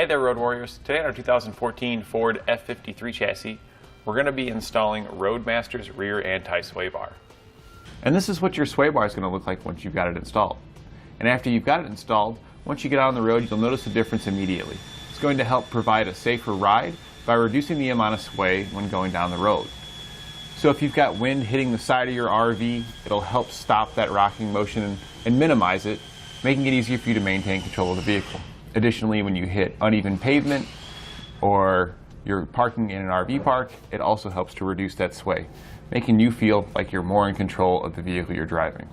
Hey there, Road Warriors. Today on our 2014 Ford F-53 chassis, we're going to be installing Roadmaster's Rear Anti-Sway Bar. And this is what your sway bar is going to look like once you've got it installed. And after you've got it installed, once you get out on the road, you'll notice a difference immediately. It's going to help provide a safer ride by reducing the amount of sway when going down the road. So if you've got wind hitting the side of your RV, it'll help stop that rocking motion and minimize it, making it easier for you to maintain control of the vehicle. Additionally, when you hit uneven pavement or you're parking in an RV park, it also helps to reduce that sway, making you feel like you're more in control of the vehicle you're driving.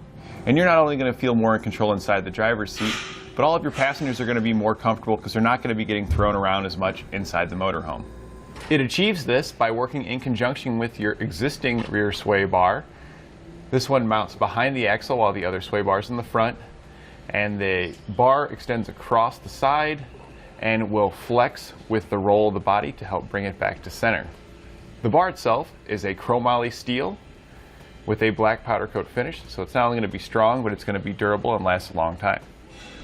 And you're not only going to feel more in control inside the driver's seat, but all of your passengers are going to be more comfortable because they're not going to be getting thrown around as much inside the motorhome. It achieves this by working in conjunction with your existing rear sway bar. This one mounts behind the axle while the other sway bar is in the front. And the bar extends across the side and will flex with the roll of the body to help bring it back to center. The bar itself is a chromoly steel with a black powder coat finish, so it's not only going to be strong, but it's going to be durable and last a long time.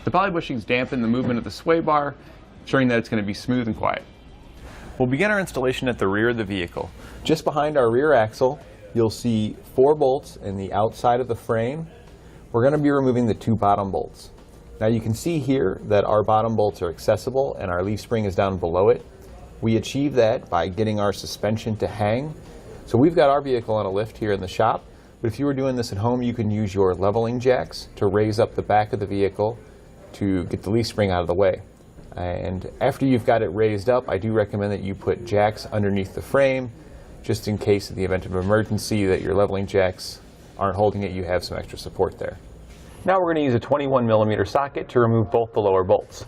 The poly bushings dampen the movement of the sway bar, ensuring that it's going to be smooth and quiet. We'll begin our installation at the rear of the vehicle. Just behind our rear axle, you'll see 4 bolts in the outside of the frame. We're going to be removing the 2 bottom bolts. Now you can see here that our bottom bolts are accessible and our leaf spring is down below it. We achieve that by getting our suspension to hang. So we've got our vehicle on a lift here in the shop, but if you were doing this at home, you can use your leveling jacks to raise up the back of the vehicle to get the leaf spring out of the way. And after you've got it raised up, I do recommend that you put jacks underneath the frame, just in case in the event of an emergency that your leveling jacks aren't holding it, you have some extra support there. Now we're going to use a 21mm socket to remove both the lower bolts.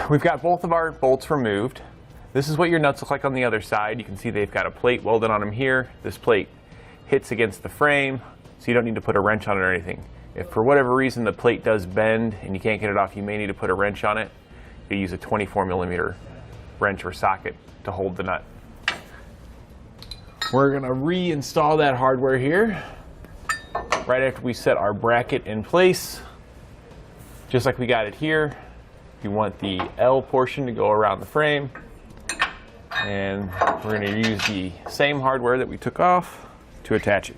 We've got both of our bolts removed. This is what your nuts look like on the other side. You can see they've got a plate welded on them here. This plate hits against the frame, so you don't need to put a wrench on it or anything. If for whatever reason the plate does bend and you can't get it off, you may need to put a wrench on it. You use a 24mm wrench or socket to hold the nut. We're going to reinstall that hardware here right after we set our bracket in place, just like we got it here. You want the L portion to go around the frame, and we're going to use the same hardware that we took off to attach it.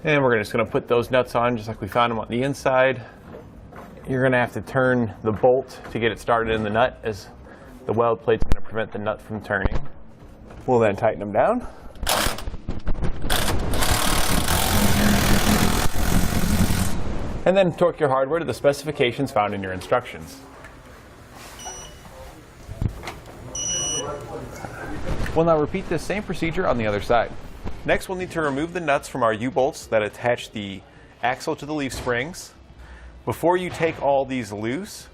And we're just going to put those nuts on just like we found them on the inside. You're going to have to turn the bolt to get it started in the nut, as the weld plate's going to prevent the nut from turning. We'll then tighten them down. And then torque your hardware to the specifications found in your instructions. We'll now repeat this same procedure on the other side. Next, we'll need to remove the nuts from our U-bolts that attach the axle to the leaf springs. Before you take all these loose,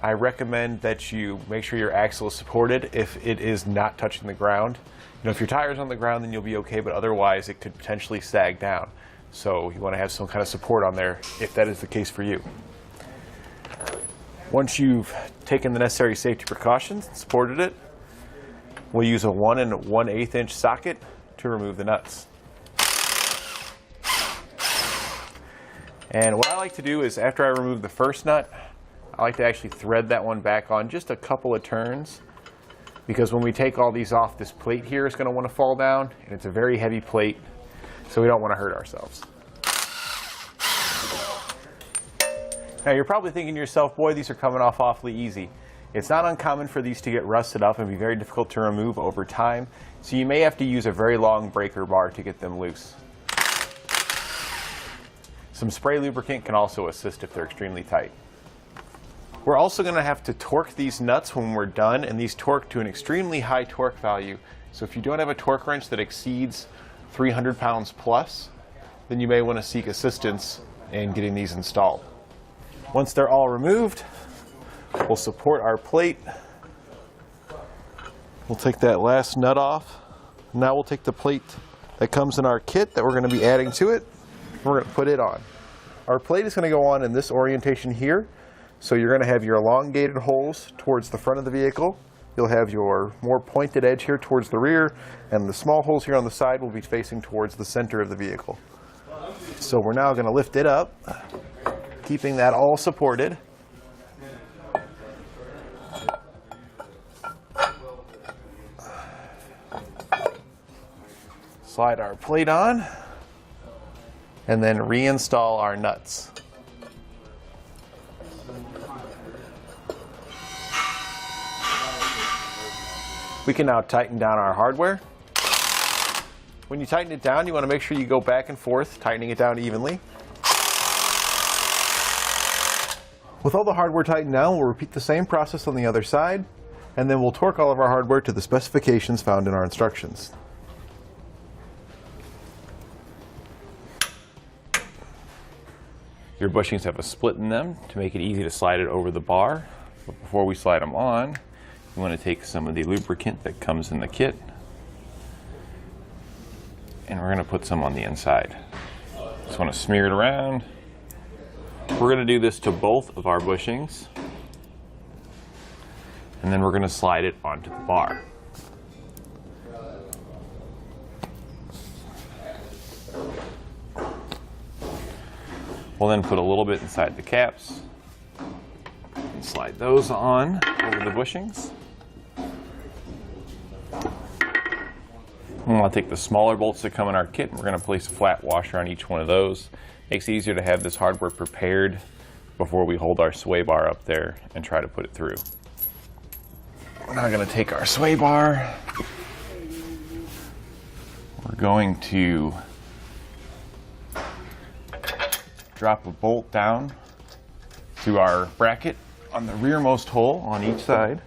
I recommend that you make sure your axle is supported if it is not touching the ground. You know, if your tire's on the ground, then you'll be okay, but otherwise it could potentially sag down. So you want to have some kind of support on there if that is the case for you. Once you've taken the necessary safety precautions and supported it, we'll use a 1 1/8 inch socket to remove the nuts. And what I like to do is, after I remove the first nut, I like to actually thread that one back on just a couple of turns, because when we take all these off, this plate here is going to want to fall down, and it's a very heavy plate, so we don't want to hurt ourselves. Now you're probably thinking to yourself, boy, these are coming off awfully easy. It's not uncommon for these to get rusted up and be very difficult to remove over time, so you may have to use a very long breaker bar to get them loose. Some spray lubricant can also assist if they're extremely tight. We're also going to have to torque these nuts when we're done, and these torque to an extremely high torque value. So if you don't have a torque wrench that exceeds 300 pounds plus, then you may want to seek assistance in getting these installed. Once they're all removed, we'll support our plate. We'll take that last nut off. Now we'll take the plate that comes in our kit that we're going to be adding to it. We're going to put it on. Our plate is going to go on in this orientation here. So you're going to have your elongated holes towards the front of the vehicle you'll have your more pointed edge here towards the rear, and the small holes here on the side will be facing towards the center of the vehicle. So we're now going to lift it up, keeping that all supported. Slide our plate on, and then reinstall our nuts. We can now tighten down our hardware. When you tighten it down, you want to make sure you go back and forth, tightening it down evenly. With all the hardware tightened down, we'll repeat the same process on the other side, and then we'll torque all of our hardware to the specifications found in our instructions. Your bushings have a split in them to make it easy to slide it over the bar. But before we slide them on, you want to take some of the lubricant that comes in the kit, and we're going to put some on the inside. Just want to smear it around. We're going to do this to both of our bushings, and then we're going to slide it onto the bar. We'll then put a little bit inside the caps and slide those on over the bushings. And I'll take the smaller bolts that come in our kit, and we're going to place a flat washer on each one of those. Makes it easier to have this hardware prepared before we hold our sway bar up there and try to put it through. We're now going to take our sway bar. We're going to drop a bolt down to our bracket on the rearmost hole on each side.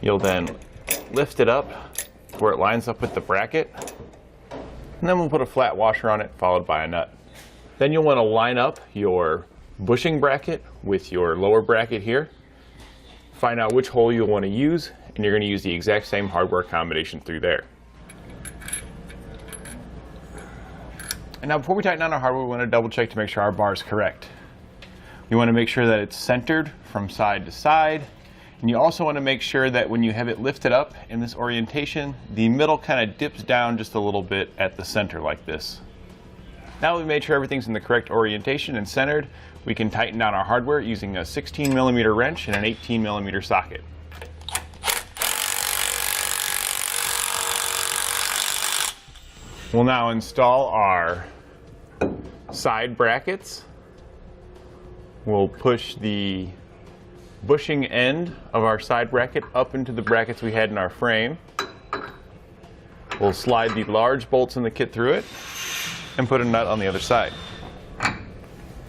You'll then lift it up where it lines up with the bracket, and then we'll put a flat washer on it followed by a nut. Then you'll want to line up your bushing bracket with your lower bracket here. Find out which hole you'll want to use, and you're going to use the exact same hardware combination through there. And now before we tighten down our hardware, we want to double check to make sure our bar is correct. You want to make sure that it's centered from side to side, and you also want to make sure that when you have it lifted up in this orientation, the middle kind of dips down just a little bit at the center like this. Now we've made sure everything's in the correct orientation and centered, we can tighten down our hardware using a 16mm wrench and an 18mm socket. We'll now install our side brackets. We'll push the bushing end of our side bracket up into the brackets we had in our frame. We'll slide the large bolts in the kit through it and put a nut on the other side.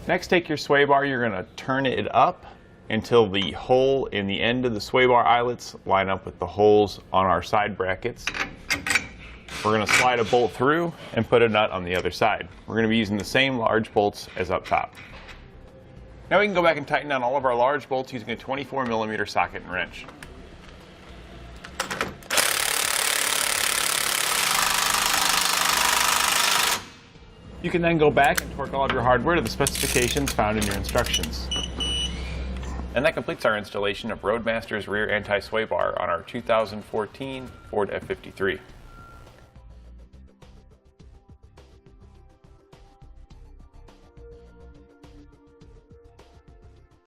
Next, take your sway bar, you're going to turn it up until the hole in the end of the sway bar eyelets line up with the holes on our side brackets. We're going to slide a bolt through and put a nut on the other side. We're going to be using the same large bolts as up top. Now we can go back and tighten down all of our large bolts using a 24mm socket and wrench. You can then go back and torque all of your hardware to the specifications found in your instructions. And that completes our installation of Roadmaster's Rear Anti-Sway Bar on our 2014 Ford F-53.